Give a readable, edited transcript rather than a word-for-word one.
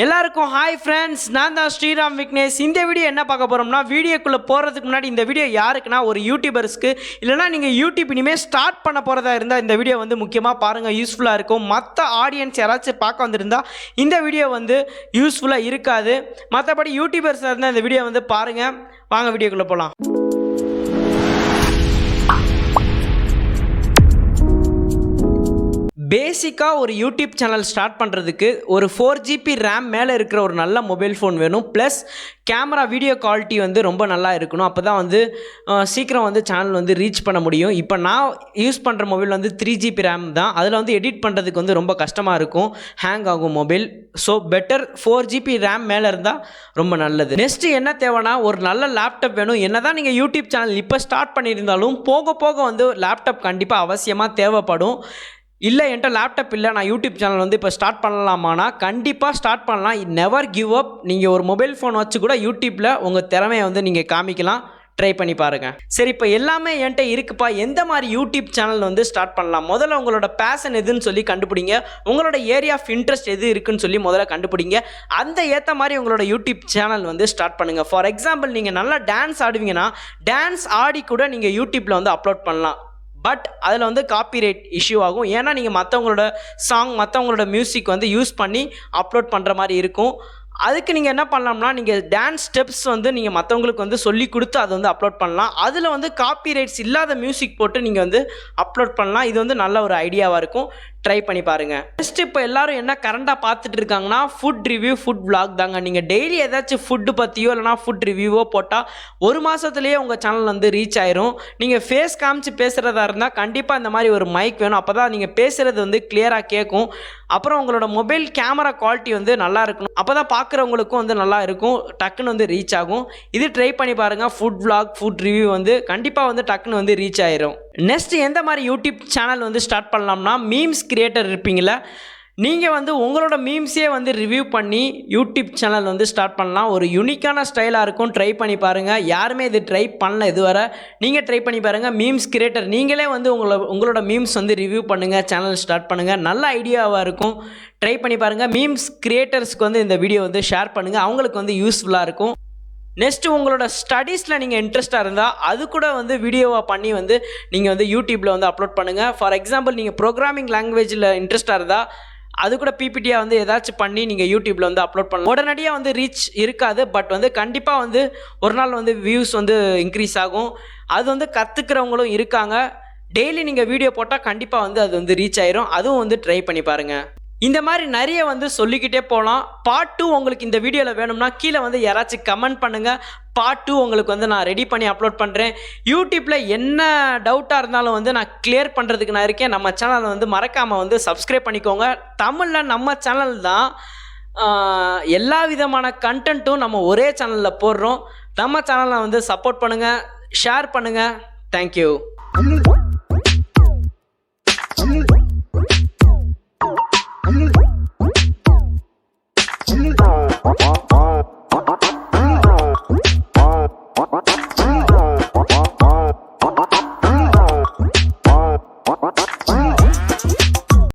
எல்லாருக்கும் hi friends, நான் தான் ஸ்ரீராம் விக்னேஷ். இந்த வீடியோ என்ன பார்க்க போகிறோம்னா, வீடியோக்குள்ளே போகிறதுக்கு முன்னாடி இந்த வீடியோ யாருக்குன்னா ஒரு யூடியூபர்ஸ்க்கு, இல்லைனா நீங்கள் யூடியூப் இனிமேல் ஸ்டார்ட் பண்ண போகிறதா இருந்தால் இந்த வீடியோ வந்து முக்கியமாக பாருங்கள், யூஸ்ஃபுல்லாக இருக்கும். மற்ற ஆடியன்ஸ் யாராச்சும் பார்க்க வந்திருந்தால் இந்த வீடியோ வந்து யூஸ்ஃபுல்லாக இருக்காது. மற்றபடி யூடியூபர்ஸாக இருந்தால் இந்த வீடியோ வந்து பாருங்கள். வாங்க வீடியோக்குள்ளே போகலாம். பேசிக்காக ஒரு யூடியூப் சேனல் ஸ்டார்ட் பண்ணுறதுக்கு ஒரு 4GB ரேம் மேலே இருக்கிற ஒரு நல்ல மொபைல் ஃபோன் வேணும். ப்ளஸ் கேமரா வீடியோ குவாலிட்டி வந்து ரொம்ப நல்லா இருக்கணும். அப்போ தான் வந்து சீக்கிரம் வந்து சேனல் வந்து ரீச் பண்ண முடியும். இப்போ நான் யூஸ் பண்ணுற மொபைல் வந்து 3GB ரேம் தான். அதில் வந்து எடிட் பண்ணுறதுக்கு வந்து ரொம்ப கஷ்டமாக இருக்கும், ஹேங் ஆகும் mobile. So better 4GB RAM மேலே இருந்தால் ரொம்ப நல்லது. நெக்ஸ்ட்டு என்ன தேவைன்னா, ஒரு நல்ல லேப்டாப் வேணும். என்ன தான் நீங்கள் யூடியூப் சேனல் இப்போ ஸ்டார்ட் பண்ணியிருந்தாலும் போக போக வந்து லேப்டாப் கண்டிப்பாக அவசியமாக தேவைப்படும். இல்லை என்கிட்ட லேப்டாப் இல்லை, நான் யூடியூப் சேனல் வந்து இப்போ ஸ்டார்ட் பண்ணலாமானா கண்டிப்பாக ஸ்டார்ட் பண்ணலாம். Never give up. நீங்கள் ஒரு மொபைல் ஃபோன் வச்சு கூட யூடியூப்பில் உங்கள் திறமையை வந்து நீங்கள் காமிக்கலாம். ட்ரை பண்ணி பாருங்கள். சரி, இப்போ எல்லாமே என்கிட்ட இருக்குப்பா, எந்த மாதிரி யூடியூப் சேனல் வந்து ஸ்டார்ட் பண்ணலாம்? முதல்ல உங்களோட பேஷன் எதுன்னு சொல்லி கண்டுபிடிங்க. உங்களோட ஏரியா ஆஃப் இன்ட்ரெஸ்ட் எது இருக்குன்னு சொல்லி முதல்ல கண்டுபிடிங்க. அந்த ஏற்ற மாதிரி உங்களோட யூடியூப் சேனல் வந்து ஸ்டார்ட் பண்ணுங்கள். ஃபார் எக்ஸாம்பிள், நீங்கள் நல்லா டான்ஸ் ஆடுவீங்கன்னா டான்ஸ் ஆடி கூட நீங்கள் யூடியூப்பில் வந்து அப்லோட் பண்ணலாம். பட் அதில் வந்து காப்பிரைட் இஷ்யூ ஆகும். ஏன்னா நீங்கள் மற்றவங்களோட சாங், மற்றவங்களோட மியூசிக் வந்து யூஸ் பண்ணி அப்லோட் பண்ணுற மாதிரி இருக்கும். அதுக்கு நீங்கள் என்ன பண்ணலாம்னா, நீங்கள் டான்ஸ் ஸ்டெப்ஸ் வந்து நீங்கள் மற்றவங்களுக்கு வந்து சொல்லி கொடுத்து அதை வந்து அப்லோட் பண்ணலாம். அதில் வந்து காப்பிரைட்ஸ் இல்லாத மியூசிக் போட்டு நீங்கள் வந்து அப்லோட் பண்ணலாம். இது வந்து நல்ல ஒரு ஐடியாவாக இருக்கும். ட்ரை பண்ணி பாருங்கள். நெக்ஸ்ட், இப்போ எல்லாரும் என்ன கரண்டாக பார்த்துட்டு இருக்காங்கன்னா, ஃபுட் ரிவ்யூ, ஃபுட் விளாக் தாங்க. நீங்கள் டெய்லி ஏதாச்சும் ஃபுட்டு பற்றியோ இல்லைனா ஃபுட் ரிவ்யூவோ போட்டால் ஒரு மாதத்துலேயே உங்கள் சேனல் வந்து ரீச் ஆயிரும். நீங்கள் ஃபேஸ் காமிச்சு பேசுகிறதா இருந்தால் கண்டிப்பாக இந்த மாதிரி ஒரு மைக் வேணும். அப்போ தான் நீங்கள் பேசுகிறது வந்து கிளியராக கேட்கும். அப்புறம் உங்களோட மொபைல் கேமரா குவாலிட்டி வந்து நல்லா இருக்கணும். அப்போ தான் பார்க்குறவங்களுக்கும் வந்து நல்லா இருக்கும், டக்குன்னு வந்து ரீச் ஆகும். இது ட்ரை பண்ணி பாருங்கள். ஃபுட் விளாக், ஃபுட் ரிவ்யூ வந்து கண்டிப்பாக வந்து டக்குன்னு வந்து ரீச் ஆயிரும். நெக்ஸ்ட், எந்த மாதிரி யூடியூப் சேனல் வந்து ஸ்டார்ட் பண்ணலாம்னா, மீம்ஸ் கிரியேட்டர் இருப்பீங்களா, நீங்கள் வந்து உங்களோட மீம்ஸே வந்து ரிவ்யூ பண்ணி யூடியூப் சேனல் வந்து ஸ்டார்ட் பண்ணலாம். ஒரு யூனிக்கான ஸ்டைலாக இருக்கும். ட்ரை பண்ணி பாருங்கள். யாருமே இது ட்ரை பண்ணல இதுவரை, நீங்கள் ட்ரை பண்ணி பாருங்கள். மீம்ஸ் கிரியேட்டர் நீங்களே வந்து உங்களோட மீம்ஸ் வந்து ரிவ்யூ பண்ணுங்கள், சேனல் ஸ்டார்ட் பண்ணுங்கள். நல்ல ஐடியாவாக இருக்கும். ட்ரை பண்ணி பாருங்கள். மீம்ஸ் கிரியேட்டர்ஸ்க்கு வந்து இந்த வீடியோ வந்து ஷேர் பண்ணுங்கள், அவங்களுக்கு வந்து யூஸ்ஃபுல்லாக இருக்கும். நெக்ஸ்ட்டு, உங்களோட ஸ்டடீஸில் நீங்கள் இன்ட்ரெஸ்ட்டாக இருந்தால் அது கூட வந்து வீடியோவாக பண்ணி வந்து நீங்கள் வந்து யூடியூப்பில் வந்து அப்லோட் பண்ணுங்கள். ஃபார் எக்ஸாம்பிள், நீங்கள் ப்ரோக்ராமிங் லாங்குவேஜில் இன்ட்ரெஸ்ட்டாக இருந்தால் அது கூட பிபிடியாக வந்து ஏதாச்சும் பண்ணி நீங்கள் யூடியூப்பில் வந்து அப்லோட் பண்ணலாம். உடனடியாக வந்து ரீச் இருக்காது, பட் வந்து கண்டிப்பாக வந்து ஒரு நாள் வந்து வியூஸ் வந்து இன்க்ரீஸ் ஆகும். அது வந்து கற்றுக்கிறவங்களும் இருக்காங்க. டெய்லி நீங்கள் வீடியோ போட்டால் கண்டிப்பாக வந்து அது வந்து ரீச் ஆயிரும். அதுவும் வந்து ட்ரை பண்ணி பாருங்கள். இந்த மாதிரி நிறைய வந்து சொல்லிக்கிட்டே போகலாம். பார்ட் 2 உங்களுக்கு இந்த வீடியோவில் வேணும்னா கீழே வந்து யாராச்சும் கமெண்ட் பண்ணுங்கள். பார்ட் 2 உங்களுக்கு வந்து நான் ரெடி பண்ணி அப்லோட் பண்ணுறேன். யூடியூப்பில் என்ன டவுட்டாக இருந்தாலும் வந்து நான் கிளியர் பண்ணுறதுக்கு நான் இருக்கேன். நம்ம சேனலை வந்து மறக்காமல் வந்து சப்ஸ்கிரைப் பண்ணிக்கோங்க. தமிழில் நம்ம சேனல் தான் எல்லா விதமான கண்டென்ட்டும் நம்ம ஒரே சேனலில் போடுறோம். நம்ம சேனலை வந்து சப்போர்ட் பண்ணுங்கள், ஷேர் பண்ணுங்கள். தேங்க்யூ. I'm